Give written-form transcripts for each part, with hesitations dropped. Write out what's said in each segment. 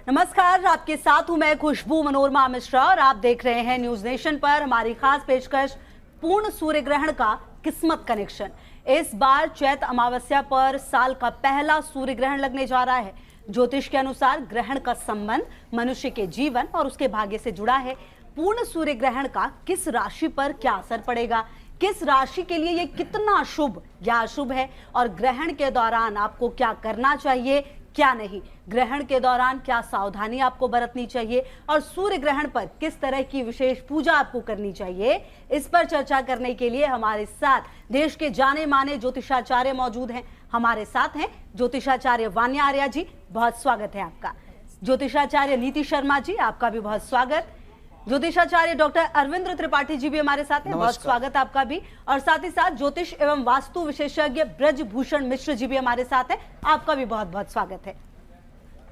नमस्कार, आपके साथ हूं मैं खुशबू मनोरमा मिश्रा और आप देख रहे हैं न्यूज नेशन पर हमारी खास पेशकश पूर्ण सूर्य ग्रहण का किस्मत कनेक्शन। इस बार चैत अमावस्या पर साल का पहला सूर्य ग्रहण लगने जा रहा है। ज्योतिष के अनुसार ग्रहण का संबंध मनुष्य के जीवन और उसके भाग्य से जुड़ा है। पूर्ण सूर्य ग्रहण का किस राशि पर क्या असर पड़ेगा, किस राशि के लिए ये कितना शुभ या अशुभ है और ग्रहण के दौरान आपको क्या करना चाहिए क्या नहीं, ग्रहण के दौरान क्या सावधानी आपको बरतनी चाहिए और सूर्य ग्रहण पर किस तरह की विशेष पूजा आपको करनी चाहिए, इस पर चर्चा करने के लिए हमारे साथ देश के जाने माने ज्योतिषाचार्य मौजूद हैं। हमारे साथ हैं ज्योतिषाचार्य वान्या आर्या जी, बहुत स्वागत है आपका। ज्योतिषाचार्य नीति शर्मा जी, आपका भी बहुत स्वागत। ज्योतिषाचार्य डॉक्टर अरविंद्र त्रिपाठी जी भी हमारे साथ हैं, बहुत स्वागत आपका भी। और साथ ही साथ ज्योतिष एवं वास्तु विशेषज्ञ ब्रजभूषण मिश्र जी भी हमारे साथ हैं, आपका भी बहुत बहुत स्वागत है।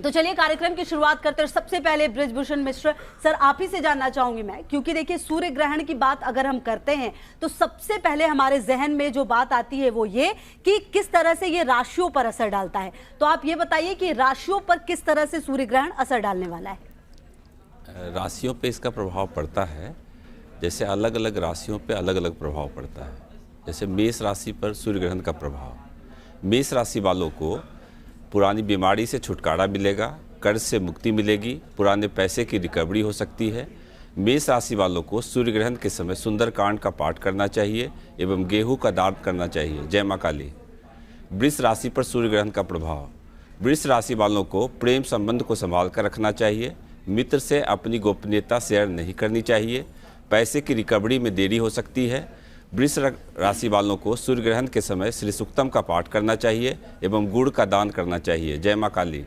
तो चलिए कार्यक्रम की शुरुआत करते हैं। सबसे पहले ब्रजभूषण मिश्र सर, आप ही से जानना चाहूंगी मैं, क्योंकि देखिए सूर्य ग्रहण की बात अगर हम करते हैं तो सबसे पहले हमारे जहन में जो बात आती है वो ये कि किस तरह से ये राशियों पर असर डालता है। तो आप ये बताइए कि राशियों पर किस तरह से सूर्य ग्रहण असर डालने वाला है। राशियों पे इसका प्रभाव पड़ता है, जैसे अलग अलग राशियों पे अलग अलग प्रभाव पड़ता है। जैसे मेष राशि पर सूर्य ग्रहण का प्रभाव, मेष राशि वालों को पुरानी बीमारी से छुटकारा मिलेगा, कर्ज से मुक्ति मिलेगी, पुराने पैसे की रिकवरी हो सकती है। मेष राशि वालों को सूर्य ग्रहण के समय सुंदरकांड का पाठ करना चाहिए एवं गेहूं का दान करना चाहिए। जय मां काली। वृष राशि पर सूर्य ग्रहण का प्रभाव, वृष राशि वालों को प्रेम संबंध को संभाल कर रखना चाहिए, मित्र से अपनी गोपनीयता शेयर नहीं करनी चाहिए, पैसे की रिकवरी में देरी हो सकती है। वृष राशि वालों को सूर्य ग्रहण के समय श्री सूक्तम का पाठ करना चाहिए एवं गुड़ का दान करना चाहिए। जय मां काली।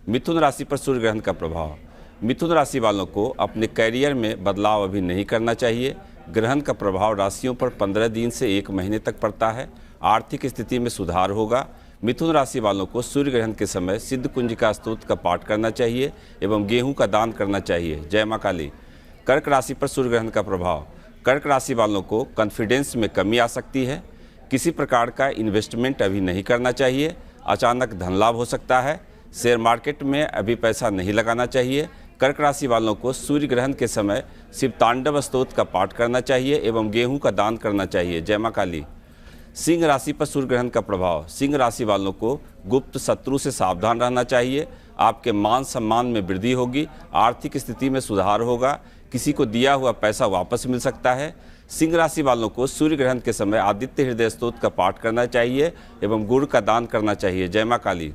मिथुन राशि पर सूर्य ग्रहण का प्रभाव, मिथुन राशि वालों को अपने कैरियर में बदलाव अभी नहीं करना चाहिए। ग्रहण का प्रभाव राशियों पर 15 दिन से 1 महीने तक पड़ता है। आर्थिक स्थिति में सुधार होगा। मिथुन राशि वालों को सूर्य ग्रहण के समय सिद्ध कुंजिका स्तोत्र का पाठ करना चाहिए एवं गेहूं का दान करना चाहिए। जय मां काली। कर्क राशि पर सूर्य ग्रहण का प्रभाव, कर्क राशि वालों को कॉन्फिडेंस में कमी आ सकती है। किसी प्रकार का इन्वेस्टमेंट अभी नहीं करना चाहिए। अचानक धन लाभ हो सकता है। शेयर मार्केट में अभी पैसा नहीं लगाना चाहिए। कर्क राशि वालों को सूर्य ग्रहण के समय शिव तांडव स्तोत्र का पाठ करना चाहिए एवं गेहूं का दान करना चाहिए। जय मां काली। सिंह राशि पर सूर्य ग्रहण का प्रभाव, सिंह राशि वालों को गुप्त शत्रु से सावधान रहना चाहिए। आपके मान सम्मान में वृद्धि होगी। आर्थिक स्थिति में सुधार होगा। किसी को दिया हुआ पैसा वापस मिल सकता है। सिंह राशि वालों को सूर्य ग्रहण के समय आदित्य हृदय स्तोत्र का पाठ करना चाहिए एवं गुड़ का दान करना चाहिए। जय मां काली।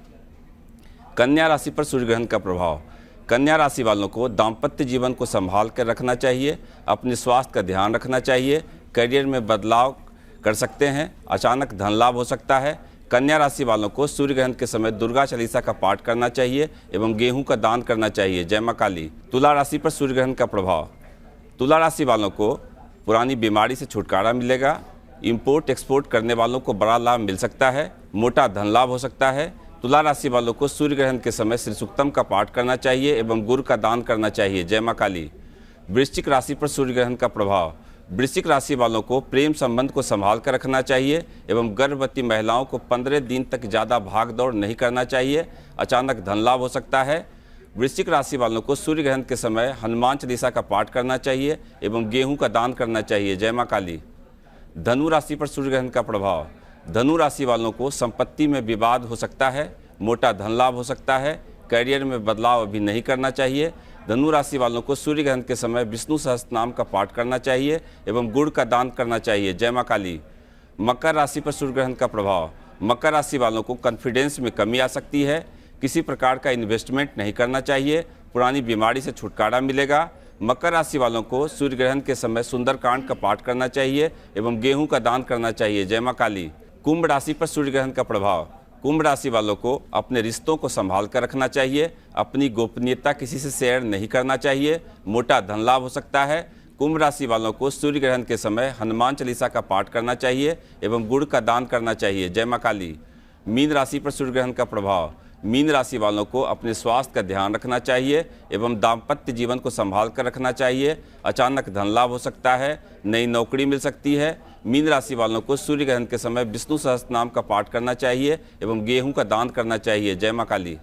कन्या राशि पर सूर्य ग्रहण का प्रभाव, कन्या राशि वालों को दाम्पत्य जीवन को संभाल कर रखना चाहिए। अपने स्वास्थ्य का ध्यान रखना चाहिए। करियर में बदलाव कर सकते हैं। अचानक धन लाभ हो सकता है। कन्या राशि वालों को सूर्य ग्रहण के समय दुर्गा चालीसा का पाठ करना चाहिए एवं गेहूं का दान करना चाहिए। जय मां काली। तुला राशि पर सूर्य ग्रहण का प्रभाव, तुला राशि वालों को पुरानी बीमारी से छुटकारा मिलेगा। इंपोर्ट एक्सपोर्ट करने वालों को बड़ा लाभ मिल सकता है। मोटा धन लाभ हो सकता है। तुला राशि वालों को सूर्य ग्रहण के समय श्री सूक्तम का पाठ करना चाहिए एवं गुड़ का दान करना चाहिए। जय मां काली। वृश्चिक राशि पर सूर्य ग्रहण का प्रभाव, वृश्चिक राशि वालों को प्रेम संबंध को संभाल कर रखना चाहिए एवं गर्भवती महिलाओं को 15 दिन तक ज़्यादा भाग दौड़ नहीं करना चाहिए। अचानक धन लाभ हो सकता है। वृश्चिक राशि वालों को सूर्य ग्रहण के समय हनुमान चालीसा का पाठ करना चाहिए एवं गेहूं का दान करना चाहिए। जय मां काली। धनु राशि पर सूर्य ग्रहण का प्रभाव, धनु राशि वालों को संपत्ति में विवाद हो सकता है। मोटा धन लाभ हो सकता है। करियर में बदलाव अभी नहीं करना चाहिए। धनु राशि वालों को सूर्य ग्रहण के समय विष्णु सहस्त्र नाम का पाठ करना चाहिए एवं गुड़ का दान करना चाहिए। जय मां काली। मकर राशि पर सूर्य ग्रहण का प्रभाव, मकर राशि वालों को कॉन्फिडेंस में कमी आ सकती है। किसी प्रकार का इन्वेस्टमेंट नहीं करना चाहिए। पुरानी बीमारी से छुटकारा मिलेगा। मकर राशि वालों को सूर्य ग्रहण के समय सुंदरकांड का पाठ करना चाहिए एवं गेहूं का दान करना चाहिए। जय मां काली। कुंभ राशि पर सूर्य ग्रहण का प्रभाव, कुंभ राशि वालों को अपने रिश्तों को संभाल कर रखना चाहिए। अपनी गोपनीयता किसी से शेयर नहीं करना चाहिए। मोटा धन लाभ हो सकता है। कुंभ राशि वालों को सूर्य ग्रहण के समय हनुमान चालीसा का पाठ करना चाहिए एवं गुड़ का दान करना चाहिए। जय मां काली। मीन राशि पर सूर्य ग्रहण का प्रभाव, मीन राशि वालों को अपने स्वास्थ्य का ध्यान रखना चाहिए एवं दाम्पत्य जीवन को संभाल कर रखना चाहिए। अचानक धन लाभ हो सकता है। नई नौकरी मिल सकती है। मीन राशि वालों को सूर्य ग्रहण के समय विष्णु सहस्त्र नाम का पाठ करना चाहिए एवं गेहूं का दान करना चाहिए। जय मां काली।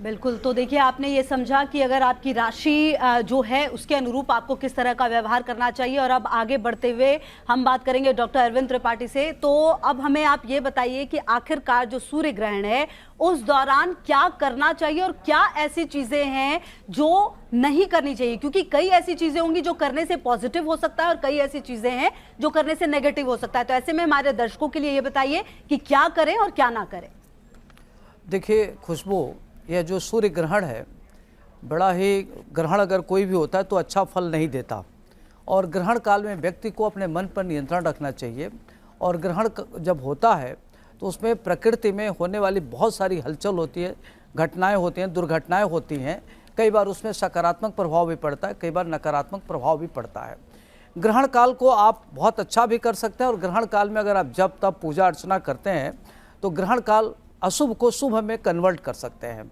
बिल्कुल। तो देखिए, आपने ये समझा कि अगर आपकी राशि जो है उसके अनुरूप आपको किस तरह का व्यवहार करना चाहिए। और अब आगे बढ़ते हुए हम बात करेंगे डॉक्टर अरविंद त्रिपाठी से। तो अब हमें आप ये बताइए कि आखिरकार जो सूर्य ग्रहण है उस दौरान क्या करना चाहिए और क्या ऐसी चीजें हैं जो नहीं करनी चाहिए, क्योंकि कई ऐसी चीजें होंगी जो करने से पॉजिटिव हो सकता है और कई ऐसी चीजें हैं जो करने से नेगेटिव हो सकता है। तो ऐसे में हमारे दर्शकों के लिए ये बताइए कि क्या करें और क्या ना करें। देखिए खुशबू, यह जो सूर्य ग्रहण है, बड़ा ही ग्रहण अगर कोई भी होता है तो अच्छा फल नहीं देता। और ग्रहण काल में व्यक्ति को अपने मन पर नियंत्रण रखना चाहिए। और ग्रहण जब होता है तो उसमें प्रकृति में होने वाली बहुत सारी हलचल होती है, घटनाएं होती हैं, दुर्घटनाएं होती हैं। कई बार उसमें सकारात्मक प्रभाव भी पड़ता है, कई बार नकारात्मक प्रभाव भी पड़ता है। ग्रहण काल को आप बहुत अच्छा भी कर सकते हैं। और ग्रहण काल में अगर आप जब तब पूजा अर्चना करते हैं तो ग्रहण काल अशुभ को शुभ में कन्वर्ट कर सकते हैं।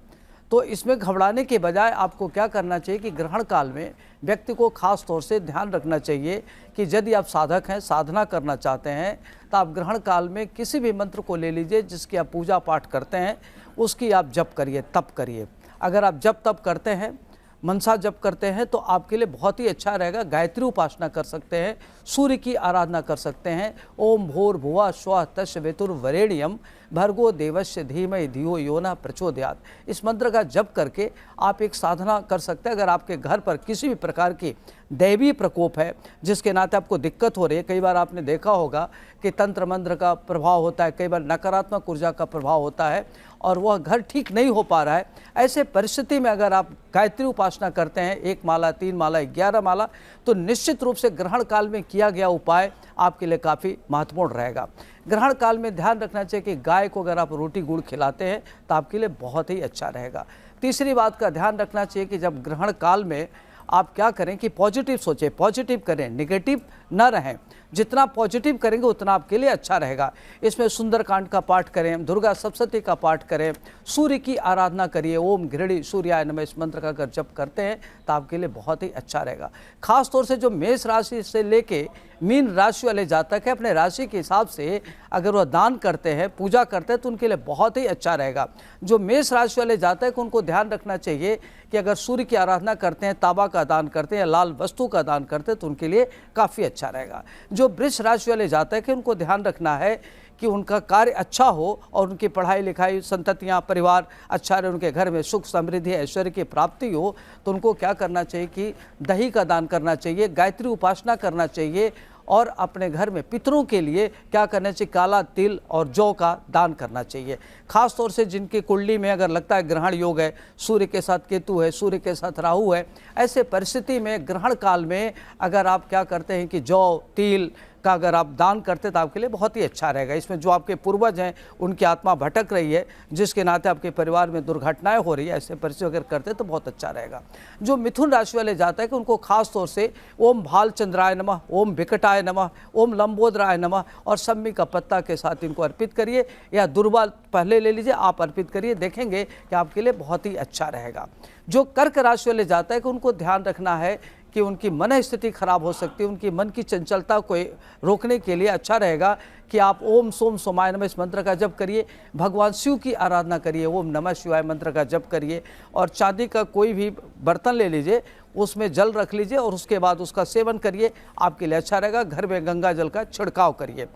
तो इसमें घबराने के बजाय आपको क्या करना चाहिए कि ग्रहण काल में व्यक्ति को खास तौर से ध्यान रखना चाहिए कि यदि आप साधक हैं, साधना करना चाहते हैं, तो आप ग्रहण काल में किसी भी मंत्र को ले लीजिए जिसकी आप पूजा पाठ करते हैं, उसकी आप जप करिए, तप करिए। अगर आप जप तप करते हैं, मनसा जप करते हैं, तो आपके लिए बहुत ही अच्छा रहेगा। गायत्री उपासना कर सकते हैं, सूर्य की आराधना कर सकते हैं। ओम भूर्भुवः स्वः तस्सवितुर्वरेण्यं भर्गो देवस्य धीमहि धियो यो नः प्रचोदयात्, इस मंत्र का जप करके आप एक साधना कर सकते हैं। अगर आपके घर पर किसी भी प्रकार की दैवीय प्रकोप है जिसके नाते आपको दिक्कत हो रही है, कई बार आपने देखा होगा कि तंत्र मंत्र का प्रभाव होता है, कई बार नकारात्मक ऊर्जा का प्रभाव होता है और वह घर ठीक नहीं हो पा रहा है, ऐसे परिस्थिति में अगर आप गायत्री उपासना करते हैं 1 माला, 3 माला, 11 माला, तो निश्चित रूप से ग्रहण काल में किया गया उपाय आपके लिए काफ़ी महत्वपूर्ण रहेगा। ग्रहण काल में ध्यान रखना चाहिए कि गाय को अगर आप रोटी गुड़ खिलाते हैं तो आपके लिए बहुत ही अच्छा रहेगा। तीसरी बात का ध्यान रखना चाहिए कि जब ग्रहण काल में आप क्या करें कि पॉजिटिव सोचें, पॉजिटिव करें, नेगेटिव न रहें। जितना पॉजिटिव करेंगे उतना आपके लिए अच्छा रहेगा। इसमें सुंदरकांड का पाठ करें, दुर्गा सप्तशती का पाठ करें, सूर्य की आराधना करिए। ओम घृणी सूर्याय नमः, इस मंत्र का अगर जप करते हैं तो आपके लिए बहुत ही अच्छा रहेगा। खास तौर से जो मेष राशि से लेके मीन राशि वाले जातक है, अपने राशि के हिसाब से अगर वह दान करते हैं, पूजा करते हैं, तो उनके लिए बहुत ही अच्छा रहेगा। जो मेष राशि वाले जातक उनको ध्यान रखना चाहिए कि अगर सूर्य की आराधना करते हैं, तांबा का दान करते हैं या लाल वस्तु का दान करते हैं तो उनके लिए काफ़ी अच्छा रहेगा। जो वृष राशि वाले जातक हैं उनको ध्यान रखना है कि उनका कार्य अच्छा हो और उनकी पढ़ाई लिखाई, संततियाँ, परिवार अच्छा रहे, उनके घर में सुख समृद्धि ऐश्वर्य की प्राप्ति हो, तो उनको क्या करना चाहिए कि दही का दान करना चाहिए, गायत्री उपासना करना चाहिए और अपने घर में पितरों के लिए क्या करना चाहिए, काला तिल और जौ का दान करना चाहिए। खास तौर से जिनकी कुंडली में अगर लगता है ग्रहण योग है, सूर्य के साथ केतु है, सूर्य के साथ राहु है, ऐसे परिस्थिति में ग्रहण काल में अगर आप क्या करते हैं कि जौ तिल का अगर आप दान करते तो आपके लिए बहुत ही अच्छा रहेगा। इसमें जो आपके पूर्वज हैं उनकी आत्मा भटक रही है, जिसके नाते आपके परिवार में दुर्घटनाएं हो रही है, ऐसे परिस्थिति अगर करते तो बहुत अच्छा रहेगा। जो मिथुन राशि वाले जाते हैं कि उनको खास तौर से ओम भालचंद्राय नमः, ओम विकटाय नमः, ओम लंबोदराय नमः और सम्मी का पत्ता के साथ इनको अर्पित करिए, या दुर्वा पहले ले लीजिए, आप अर्पित करिए, देखेंगे कि आपके लिए बहुत ही अच्छा रहेगा। जो कर्क राशि वाले जाते हैं कि उनको ध्यान रखना है कि उनकी मन स्थिति खराब हो सकती है, उनकी मन की चंचलता को रोकने के लिए अच्छा रहेगा कि आप ओम सोम सोमाय नमः इस मंत्र का जप करिए, भगवान शिव की आराधना करिए, ओम नमः शिवाय मंत्र का जप करिए और चांदी का कोई भी बर्तन ले लीजिए, उसमें जल रख लीजिए और उसके बाद उसका सेवन करिए, आपके लिए अच्छा रहेगा। घर में गंगा जल का छिड़काव करिए।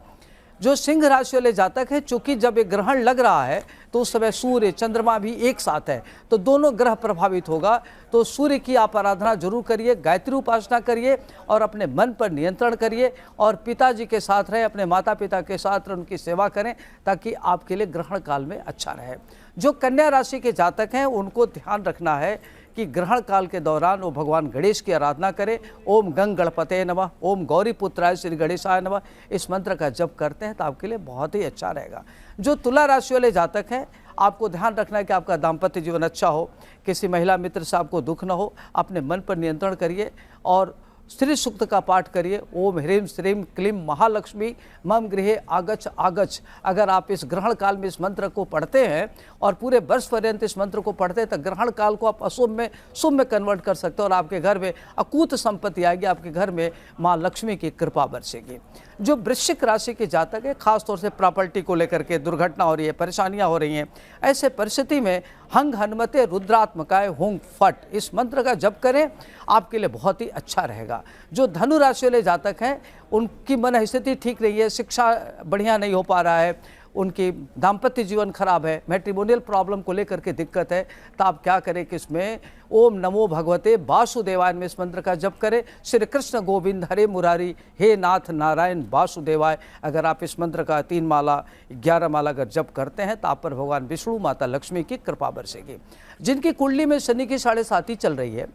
जो सिंह राशि वाले जातक है, चूंकि जब एक ग्रहण लग रहा है तो उस समय सूर्य चंद्रमा भी एक साथ है, तो दोनों ग्रह प्रभावित होगा, तो सूर्य की आप आराधना जरूर करिए, गायत्री उपासना करिए और अपने मन पर नियंत्रण करिए और पिताजी के साथ रहें, अपने माता पिता के साथ रहें, उनकी सेवा करें ताकि आपके लिए ग्रहण काल में अच्छा रहे। जो कन्या राशि के जातक हैं उनको ध्यान रखना है कि ग्रहण काल के दौरान वो भगवान गणेश की आराधना करें। ओम गंग गणपते नमः, ओम गौरी पुत्राय श्री गणेशाय नमः, इस मंत्र का जप करते हैं तो आपके लिए बहुत ही अच्छा रहेगा। जो तुला राशि वाले जातक हैं, आपको ध्यान रखना है कि आपका दाम्पत्य जीवन अच्छा हो, किसी महिला मित्र से आपको दुख न हो, अपने मन पर नियंत्रण करिए और श्री सूक्त का पाठ करिए। ओम ह्रीम श्रीम क्लीम महालक्ष्मी मम गृहे आगच्छ आगच्छ। अगर आप इस ग्रहण काल में इस मंत्र को पढ़ते हैं और पूरे वर्ष पर्यंत इस मंत्र को पढ़ते हैं तो ग्रहण काल को आप अशुभ में शुभ में कन्वर्ट कर सकते हो और आपके घर में अकूत संपत्ति आएगी, आपके घर में माँ लक्ष्मी की कृपा बरसेगी। जो वृश्चिक राशि के जातक है, खासतौर से प्रॉपर्टी को लेकर के दुर्घटना हो रही है, परेशानियां हो रही हैं, ऐसे परिस्थिति में हंग हनुमते रुद्रात्मकाय हुंग फट इस मंत्र का जप करें, आपके लिए बहुत ही अच्छा रहेगा। जो धनु राशि वाले जातक हैं उनकी मन स्थिति ठीक नहीं है, शिक्षा बढ़िया नहीं हो पा रहा है, उनकी दाम्पत्य जीवन खराब है, मैट्रिमोनियल प्रॉब्लम को लेकर के दिक्कत है, तो आप क्या करें कि इसमें ओम नमो भगवते वासुदेवाय में इस मंत्र का जप करें। श्री कृष्ण गोविंद हरे मुरारी हे नाथ नारायण वासुदेवाय। अगर आप इस मंत्र का 3 माला 11 माला अगर जप करते हैं तो आप पर भगवान विष्णु माता लक्ष्मी की कृपा बरसेगी। जिनकी कुंडली में शनि की 7.5 चल रही है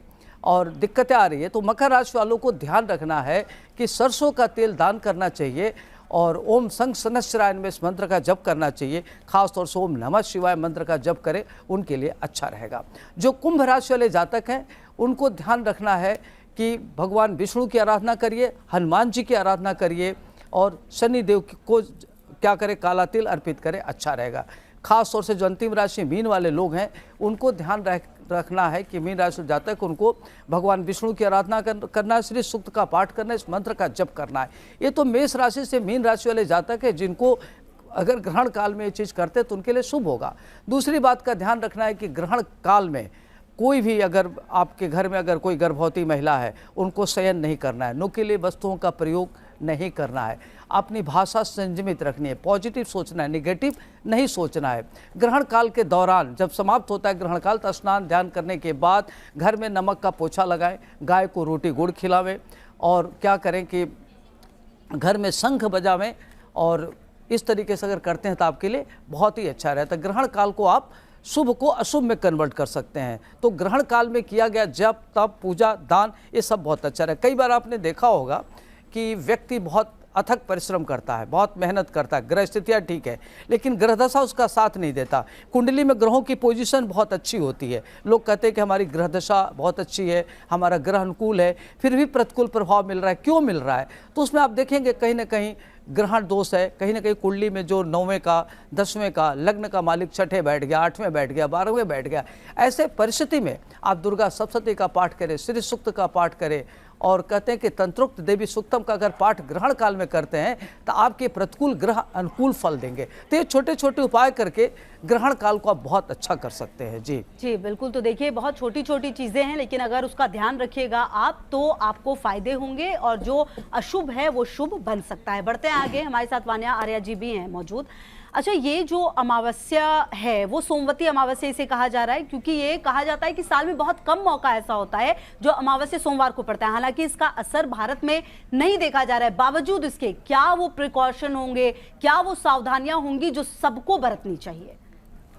और दिक्कतें आ रही है, तो मकर राशि वालों को ध्यान रखना है कि सरसों का तेल दान करना चाहिए और ओम संग सनश्चरायण में इस मंत्र का जप करना चाहिए। खासतौर से ओम नमः शिवाय मंत्र का जप करें, उनके लिए अच्छा रहेगा। जो कुंभ राशि वाले जातक हैं उनको ध्यान रखना है कि भगवान विष्णु की आराधना करिए, हनुमान जी की आराधना करिए और शनि देव को क्या करें, काला तिल अर्पित करें, अच्छा रहेगा। खास तौर से जो अंतिम राशि मीन वाले लोग हैं उनको ध्यान रखना है कि मीन राशि जातक उनको भगवान विष्णु की आराधना करना है, श्री सूक्त का पाठ करना है, इस मंत्र का जप करना है। ये तो मेष राशि से मीन राशि वाले जातक है जिनको अगर ग्रहण काल में ये चीज़ करते तो उनके लिए शुभ होगा। दूसरी बात का ध्यान रखना है कि ग्रहण काल में कोई भी अगर आपके घर में अगर कोई गर्भवती महिला है उनको शयन नहीं करना है, नुकीली वस्तुओं का प्रयोग नहीं करना है, अपनी भाषा संयमित रखनी है, पॉजिटिव सोचना है, नेगेटिव नहीं सोचना है। ग्रहण काल के दौरान जब समाप्त होता है ग्रहण काल तो स्नान ध्यान करने के बाद घर में नमक का पोछा लगाएं, गाय को रोटी गुड़ खिलावें और क्या करें कि घर में शंख बजावें और इस तरीके से अगर करते हैं तो आपके लिए बहुत ही अच्छा रहता है। ग्रहण काल को आप शुभ को अशुभ में कन्वर्ट कर सकते हैं। तो ग्रहण काल में किया गया जप तप पूजा दान ये सब बहुत अच्छा रहा। कई बार आपने देखा होगा कि व्यक्ति बहुत अथक परिश्रम करता है, बहुत मेहनत करता है, ग्रह स्थितियाँ ठीक है लेकिन ग्रह दशा उसका साथ नहीं देता। कुंडली में ग्रहों की पोजीशन बहुत अच्छी होती है, लोग कहते हैं कि हमारी ग्रह दशा बहुत अच्छी है, हमारा ग्रह अनुकूल है, फिर भी प्रतिकूल प्रभाव मिल रहा है। क्यों मिल रहा है? तो उसमें आप देखेंगे कहीं ना कहीं ग्रहण दोष है, कहीं ना कहीं कुंडली में जो 9वें का 10वें का लग्न का मालिक 6ठे बैठ गया, 8वें बैठ गया, 12वें बैठ गया। ऐसे परिस्थिति में आप दुर्गा सप्तशती का पाठ करें, श्री सूक्त का पाठ करें और कहते हैं कि तंत्रोक्त देवी सूक्तम का अगर पाठ ग्रहण काल में करते हैं तो आपके प्रतिकूल ग्रह अनुकूल फल देंगे। तो ये छोटे छोटे उपाय करके ग्रहण काल को आप बहुत अच्छा कर सकते हैं। जी जी बिल्कुल। तो देखिए बहुत छोटी छोटी चीज़ें हैं लेकिन अगर उसका ध्यान रखिएगा आप तो आपको फायदे होंगे और जो अशुभ है वो शुभ बन सकता है। बढ़ते हैं आगे, हमारे साथ वान्या आर्या जी भी हैं मौजूद। अच्छा, ये जो अमावस्या है वो सोमवती अमावस्या इसे कहा जा रहा है क्योंकि ये कहा जाता है कि साल में बहुत कम मौका ऐसा होता है जो अमावस्या सोमवार को पड़ता है। हालांकि इसका असर भारत में नहीं देखा जा रहा है, बावजूद इसके क्या वो प्रिकॉशन होंगे, क्या वो सावधानियां होंगी जो सबको बरतनी चाहिए?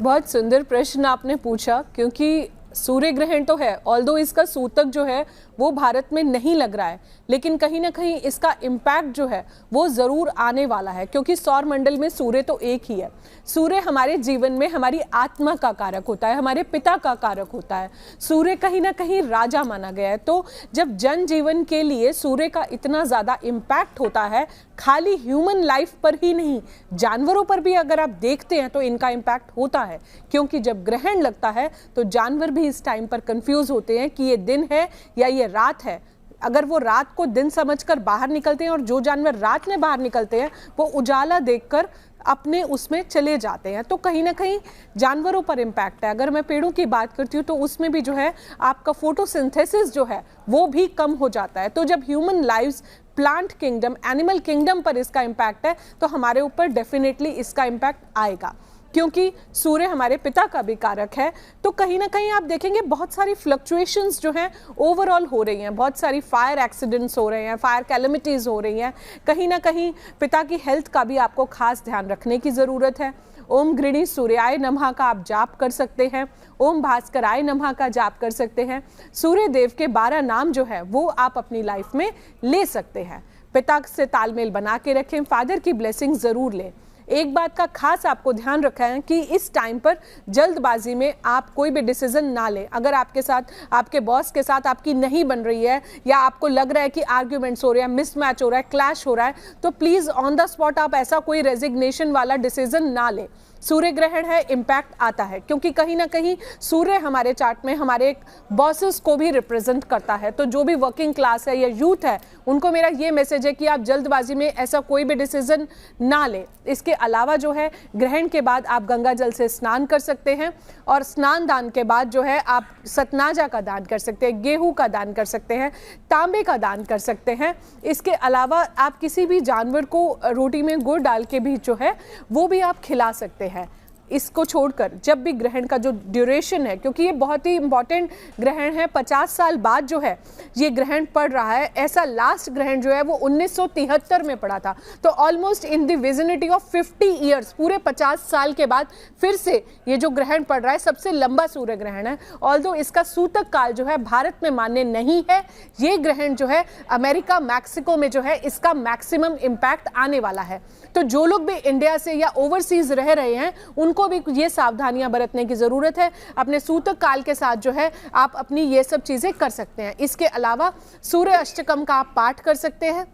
बहुत सुंदर प्रश्न आपने पूछा क्योंकि सूर्य ग्रहण तो है, ऑल्दो इसका सूतक जो है वो भारत में नहीं लग रहा है लेकिन कहीं ना कहीं इसका इम्पैक्ट जो है वो ज़रूर आने वाला है क्योंकि सौर मंडल में सूर्य तो एक ही है। सूर्य हमारे जीवन में हमारी आत्मा का कारक होता है, हमारे पिता का कारक होता है। सूर्य कहीं ना कहीं राजा माना गया है। तो जब जन जीवन के लिए सूर्य का इतना ज़्यादा इम्पैक्ट होता है, खाली ह्यूमन लाइफ पर ही नहीं जानवरों पर भी अगर आप देखते हैं तो इनका इम्पैक्ट होता है क्योंकि जब ग्रहण लगता है तो जानवर भी इस टाइम पर कंफ्यूज होते हैं कि ये दिन है या ये रात है। अगर वो रात को दिन समझकर बाहर निकलते हैं और जो जानवर रात में बाहर निकलते हैं वो उजाला देखकर अपने उसमें चले जाते हैं, तो कहीं ना कहीं जानवरों पर इम्पैक्ट है। अगर मैं पेड़ों की बात करती हूँ तो उसमें भी जो है आपका फोटोसिंथेसिस जो है वो भी कम हो जाता है। तो जब human lives plant kingdom animal kingdom पर इसका इम्पैक्ट है तो हमारे ऊपर डेफिनेटली इसका इम्पैक्ट आएगा क्योंकि सूर्य हमारे पिता का भी कारक है। तो कहीं ना कहीं आप देखेंगे बहुत सारी फ्लक्चुएशंस जो हैं ओवरऑल हो रही हैं, बहुत सारी फायर एक्सीडेंट्स हो रहे हैं, फायर कैलेमिटीज़ हो रही हैं। कहीं ना कहीं पिता की हेल्थ का भी आपको खास ध्यान रखने की ज़रूरत है। ओम गृणी सूर्याय नमः का आप जाप कर सकते हैं, ओम भास्कराय नमः का जाप कर सकते हैं। सूर्य देव के 12 नाम जो है वो आप अपनी लाइफ में ले सकते हैं। पिता से तालमेल बना के रखें, फादर की ब्लेसिंग ज़रूर लें। एक बात का खास आपको ध्यान रखना है कि इस टाइम पर जल्दबाजी में आप कोई भी डिसीजन ना लें। अगर आपके साथ, आपके बॉस के साथ आपकी नहीं बन रही है या आपको लग रहा है कि आर्ग्यूमेंट्स हो रहे हैं, मिसमैच हो रहा है, क्लैश हो रहा है, तो प्लीज ऑन द स्पॉट आप ऐसा कोई रेजिग्नेशन वाला डिसीजन ना लें। सूर्य ग्रहण है, इम्पैक्ट आता है, क्योंकि कहीं ना कहीं सूर्य हमारे चार्ट में हमारे बॉसेस को भी रिप्रेजेंट करता है। तो जो भी वर्किंग क्लास है या यूथ है, उनको मेरा ये मैसेज है कि आप जल्दबाजी में ऐसा कोई भी डिसीजन ना लें। इसके अलावा जो है, ग्रहण के बाद आप गंगा जल से स्नान कर सकते हैं, और स्नान दान के बाद जो है आप सतनाजा का दान कर सकते हैं, गेहूं का दान कर सकते हैं, तांबे का दान कर सकते हैं। इसके अलावा आप किसी भी जानवर को रोटी में गुड़ डाल के भी जो है वो भी आप खिला सकते हैं। इसको छोड़कर जब भी ग्रहण का जो ड्यूरेशन है, क्योंकि ये बहुत ही इंपॉर्टेंट ग्रहण है, 50 साल बाद जो है ये ग्रहण पड़ रहा है। ऐसा लास्ट ग्रहण जो है वो 1973 में पड़ा था। तो almost in the vicinity of 50 years, पूरे 50 साल के बाद फिर से ये जो ग्रहण पड़ रहा है, सबसे लंबा सूर्य ग्रहण है। ऑल्दो इसका सूतक काल जो है भारत में मान्य नहीं है। ये ग्रहण जो है अमेरिका, मैक्सिको में जो है इसका मैक्सिमम इम्पैक्ट आने वाला है। तो जो लोग भी इंडिया से या ओवरसीज रह रहे हैं, उनको भी ये सावधानियां बरतने की जरूरत है। अपने सूतक काल के साथ जो है आप अपनी ये सब चीजें कर सकते हैं। इसके अलावा सूर्य अष्टकम का आप पाठ कर सकते हैं,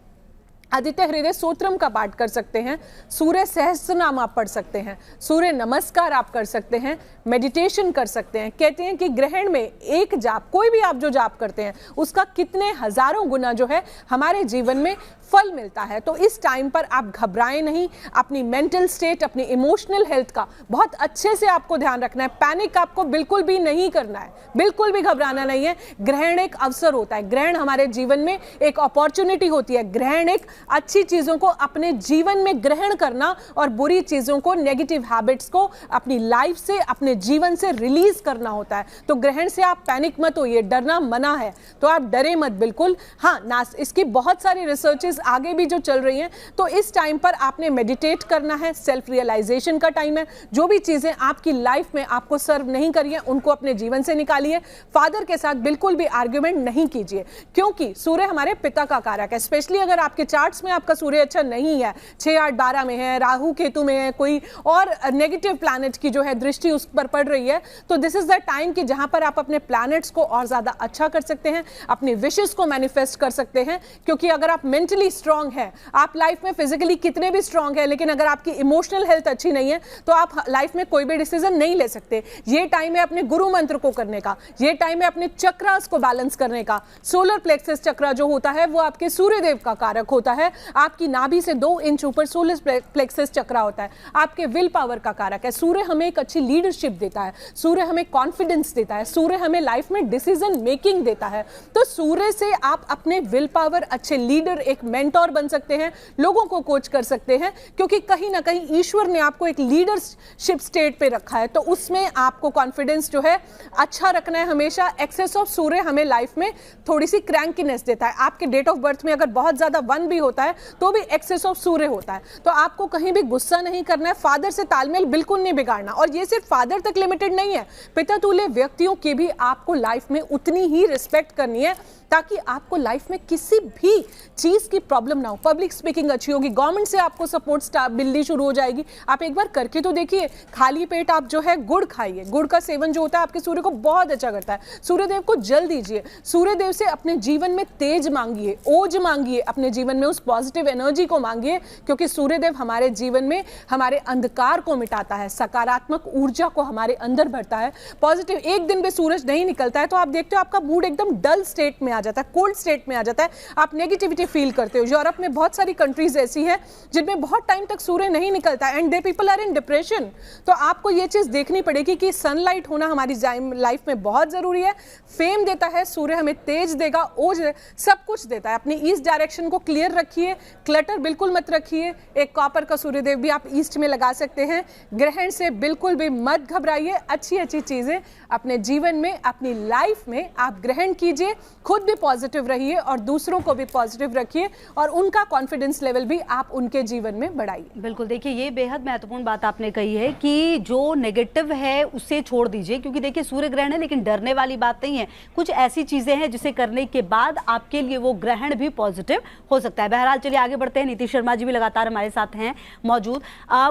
आदित्य हृदय स्तोत्रम का पाठ कर सकते हैं, सूर्य सहस्त्रनाम आप पढ़ सकते हैं, सूर्य नमस्कार आप कर सकते हैं, मेडिटेशन कर सकते हैं। कहते हैं कि ग्रहण में एक जाप, कोई भी आप जो जाप करते हैं, उसका कितने हजारों गुना जो है हमारे जीवन में फल मिलता है। तो इस टाइम पर आप घबराएं नहीं, अपनी मेंटल स्टेट, अपनी इमोशनल हेल्थ का बहुत अच्छे से आपको ध्यान रखना है। पैनिक आपको बिल्कुल भी नहीं करना है, बिल्कुल भी घबराना नहीं है। ग्रहण एक अवसर होता है, ग्रहण हमारे जीवन में एक अपॉर्चुनिटी होती है। ग्रहण एक अच्छी चीजों को अपने जीवन में ग्रहण करना और बुरी चीजों को, नेगेटिव हैबिट्स को अपनी लाइफ से, अपने जीवन से रिलीज करना होता है। तो ग्रहण से आप पैनिक मत होइए, डरना मना है, तो आप डरे मत बिल्कुल। हाँ, इसकी बहुत सारी रिसर्चेस आगे भी जो चल रही हैं। तो इस टाइम पर आपने मेडिटेट करना है, सेल्फ रियलाइजेशन का टाइम है। जो भी चीजें आपकी लाइफ में आपको सर्व नहीं करी है, उनको अपने जीवन से निकालिए। फादर के साथ बिल्कुल भी आर्ग्यूमेंट नहीं कीजिए, क्योंकि सूर्य हमारे पिता का कारक है। स्पेशली अगर आपके चार्ट्स में आपका सूर्य अच्छा नहीं है, 6, 8, 12 में है, राहु केतु में है, कोई और नेगेटिव प्लैनेट की जो है दृष्टि उस पर पड़ रही है, तो दिस इज द टाइम कि जहां पर आप अपने प्लैनेट्स को और ज्यादा अच्छा कर सकते हैं, अपनी विशेस को मैनिफेस्ट कर सकते हैं। क्योंकि अगर आप मेंटली स्ट्रांग है, आप लाइफ में फिजिकली कितने भी स्ट्रांग है, लेकिन अगर आपकी इमोशनल हेल्थ अच्छी नहीं है, तो आप लाइफ में कोई भी डिसीजन नहीं ले सकते। ये टाइम है अपने गुरु मंत्र को करने का, ये टाइम है अपने चक्रास को बैलेंस करने का। सोलर प्लेक्सस चक्रा जो होता है वो आपके सूर्य देव का कारक होता है। आपकी नाभि से 2 इंच ऊपर सोलर प्लेक्सस चक्रा होता है, आपके विल पावर का कारक है। सूर्य हमें एक अच्छी लीडरशिप देता है, सूर्य हमें कॉन्फिडेंस देता है, सूर्य हमें लाइफ में डिसीजन मेकिंग देता है। तो सूर्य से आप अपने विल पावर, अच्छे लीडर, एक मेंटोर बन सकते हैं, लोगों को कोच कर सकते हैं। क्योंकि कहीं ना कहीं ईश्वर ने आपको एक लीडरशिप स्टेट पे रखा है, तो उसमें आपको कॉन्फिडेंस जो है अच्छा रखना है हमेशा। एक्सेस ऑफ सूर्य हमें लाइफ में थोड़ी सी क्रैंकीनेस देता है। आपके डेट ऑफ बर्थ में अगर बहुत ज्यादा 1 भी होता है तो भी एक्सेस ऑफ सूर्य होता है। तो आपको कहीं भी गुस्सा नहीं करना है, फादर से तालमेल बिल्कुल नहीं बिगाड़ना। और ये सिर्फ फादर तक लिमिटेड नहीं है, पिता तुल्य व्यक्तियों की भी आपको लाइफ में उतनी ही रिस्पेक्ट करनी है, ताकि आपको लाइफ में किसी भी चीज की प्रॉब्लम ना हो। पब्लिक स्पीकिंग अच्छी होगी, गवर्नमेंट से आपको सपोर्ट मिलनी शुरू हो जाएगी। आप एक बार करके तो देखिए, खाली पेट आप जो है गुड़ खाइए। गुड़ का सेवन जो होता है आपके सूर्य को बहुत अच्छा करता है। सूर्यदेव को जल दीजिए, सूर्यदेव से अपने जीवन में तेज मांगिए, ओज मांगिए, अपने जीवन में उस पॉजिटिव एनर्जी को मांगिए। क्योंकि सूर्यदेव हमारे जीवन में हमारे अंधकार को मिटाता है, सकारात्मक ऊर्जा को हमारे अंदर भरता है, पॉजिटिव। एक दिन भी सूरज नहीं निकलता है तो आप देखते हो आपका मूड एकदम डल स्टेट में आ जाता है, कोल्ड स्टेट में आ जाता है, आप नेगेटिविटी फील करते हो। यूरोप में बहुत सारी कंट्रीज ऐसी है जिनमें बहुत टाइम तक सूर्य नहीं निकलता and the people are in depression. तो आपको ये चीज देखनी पड़ेगी कि सनलाइट होना हमारी लाइफ में बहुत जरूरी है। फेम देता है सूर्य, हमें तेज देगा, ओज, सब कुछ देता है। अपनी ईस्ट डायरेक्शन को क्लियर रखिए, क्लटर बिल्कुल मत रखिए। एक कॉपर का सूर्यदेव भी आप ईस्ट में लगा सकते हैं। ग्रहण से बिल्कुल भी मत घबराइए, अच्छी अच्छी चीजें अपने जीवन में, अपनी लाइफ में आप ग्रहण कीजिए। खुद भी पॉजिटिव रहिए और दूसरों को भी पॉजिटिव रखिए और उनका कॉन्फिडेंस लेवल भी आप उनके जीवन में बढ़ाइए। बिल्कुल, देखिए ये बेहद महत्वपूर्ण बात आपने कही है कि जो नेगेटिव है उसे छोड़ दीजिए। क्योंकि देखिए सूर्य ग्रहण है लेकिन डरने वाली बात नहीं है, कुछ ऐसी चीजें हैं जिसे करने के बाद आपके लिए वो ग्रहण भी पॉजिटिव हो सकता है। बहरहाल चलिए आगे बढ़ते हैं। नीतीश शर्मा जी भी लगातार हमारे साथ हैं मौजूद।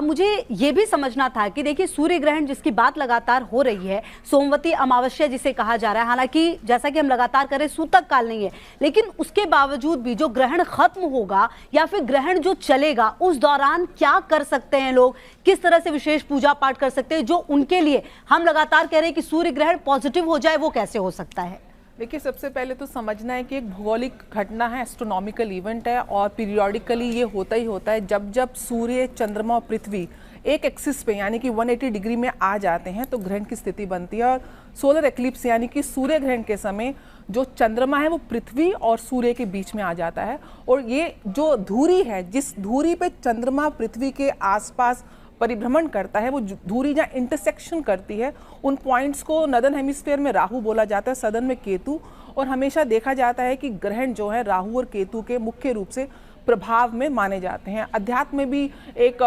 मुझे ये भी समझना था कि देखिए सूर्य ग्रहण जिसकी बात लगातार हो रही है, सोमवती अमावस्या जिसे कहा जा रहा है, हालांकि जैसा कि हम लगातार करें सूतक काल नहीं है, लेकिन उसके बावजूद भी जो ग्रहण खत्म होगा या फिर ग्रहण जो चलेगा उस दौरान क्या कर सकते हैं लोग, किस तरह से विशेष पूजा पाठ कर सकते हैं जो उनके लिए हम लगातार कह रहे हैं कि सूर्य ग्रहण पॉजिटिव हो जाए, वो कैसे हो सकता है? देखिए, सबसे पहले तो समझना है कि एक भौगोलिक घटना है, एस्ट्रोनॉमिकल इवेंट है और पीरियोडिकली ये होता ही होता है। जब जब सूर्य, चंद्रमा और पृथ्वी एक एक्सिस पे यानी कि 180 डिग्री में आ जाते हैं तो ग्रहण की स्थिति बनती है। और सोलर एक्लिप्स यानी कि सूर्य ग्रहण के समय जो चंद्रमा है वो पृथ्वी और सूर्य के बीच में आ जाता है, और ये जो धुरी है, जिस धुरी पे चंद्रमा पृथ्वी के आसपास परिभ्रमण करता है, वो धुरी जहाँ इंटरसेक्शन करती है, उन पॉइंट्स को नदर्न हेमिस्फीयर में राहु बोला जाता है, सदर्न में केतु। और हमेशा देखा जाता है कि ग्रहण जो है राहु और केतु के मुख्य रूप से प्रभाव में माने जाते हैं। अध्यात्म में भी एक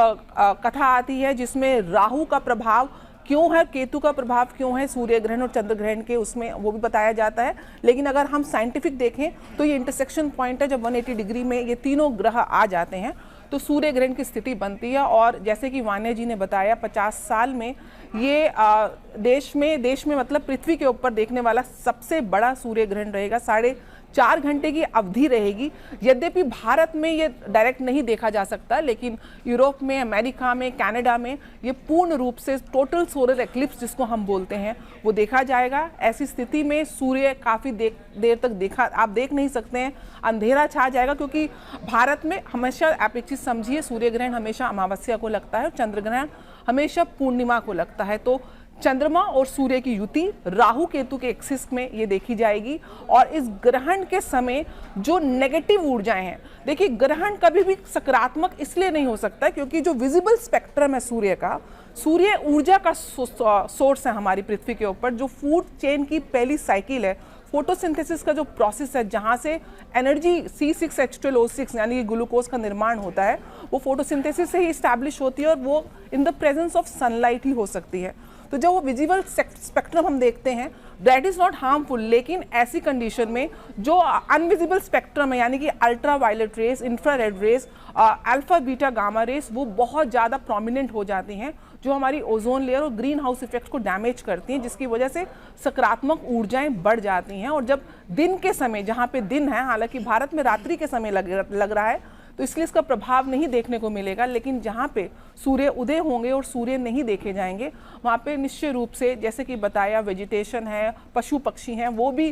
कथा आती है जिसमें राहु का प्रभाव क्यों है, केतु का प्रभाव क्यों है सूर्य ग्रहण और चंद्र ग्रहण के, उसमें वो भी बताया जाता है। लेकिन अगर हम साइंटिफिक देखें तो ये इंटरसेक्शन पॉइंट है, जब 180 डिग्री में ये तीनों ग्रह आ जाते हैं तो सूर्य ग्रहण की स्थिति बनती है। और जैसे कि वान्या जी ने बताया, 50 साल में ये देश में मतलब पृथ्वी के ऊपर देखने वाला सबसे बड़ा सूर्य ग्रहण रहेगा। 4.5 घंटे की अवधि रहेगी। यद्यपि भारत में ये डायरेक्ट नहीं देखा जा सकता, लेकिन यूरोप में, अमेरिका में, कनाडा में ये पूर्ण रूप से टोटल सोलर एक्लिप्स जिसको हम बोलते हैं वो देखा जाएगा। ऐसी स्थिति में सूर्य काफ़ी देर तक आप देख नहीं सकते हैं, अंधेरा छा जाएगा, क्योंकि भारत में हमेशा आप एक चीज़ समझिए, सूर्य ग्रहण हमेशा अमावस्या को लगता है और चंद्र ग्रहण हमेशा पूर्णिमा को लगता है। तो चंद्रमा और सूर्य की युति राहु केतु के एक्सिस में ये देखी जाएगी। और इस ग्रहण के समय जो नेगेटिव ऊर्जाएं हैं, देखिए ग्रहण कभी भी सकारात्मक इसलिए नहीं हो सकता क्योंकि जो विजिबल स्पेक्ट्रम है सूर्य का, सूर्य ऊर्जा का सोर्स है हमारी पृथ्वी के ऊपर। जो फूड चेन की पहली साइकिल है, फोटोसिंथेसिस का जो प्रोसेस है, जहाँ से एनर्जी C6H12O6 यानी कि ग्लूकोज का निर्माण होता है, वो फोटोसिंथेसिस से ही इस्टेब्लिश होती है और वो in the presence of sunlight ही हो सकती है। तो जब वो विजिबल स्पेक्ट्रम हम देखते हैं, दैट इज़ नॉट हार्मफुल। लेकिन ऐसी कंडीशन में जो अनविजिबल स्पेक्ट्रम है यानी कि ultraviolet rays, infrared rays, alpha beta gamma rays, वो बहुत ज़्यादा प्रोमिनेंट हो जाती हैं, जो हमारी ओजोन लेयर और ग्रीन हाउस इफेक्ट को डैमेज करती हैं, जिसकी वजह से सकारात्मक ऊर्जाएं बढ़ जाती हैं। और जब दिन के समय, जहाँ पे दिन है, हालांकि भारत में रात्रि के समय लग रहा है तो इसलिए इसका प्रभाव नहीं देखने को मिलेगा, लेकिन जहाँ पे सूर्य उदय होंगे और सूर्य नहीं देखे जाएंगे वहाँ पे निश्चित रूप से, जैसे कि बताया, वेजिटेशन है, पशु पक्षी हैं, वो भी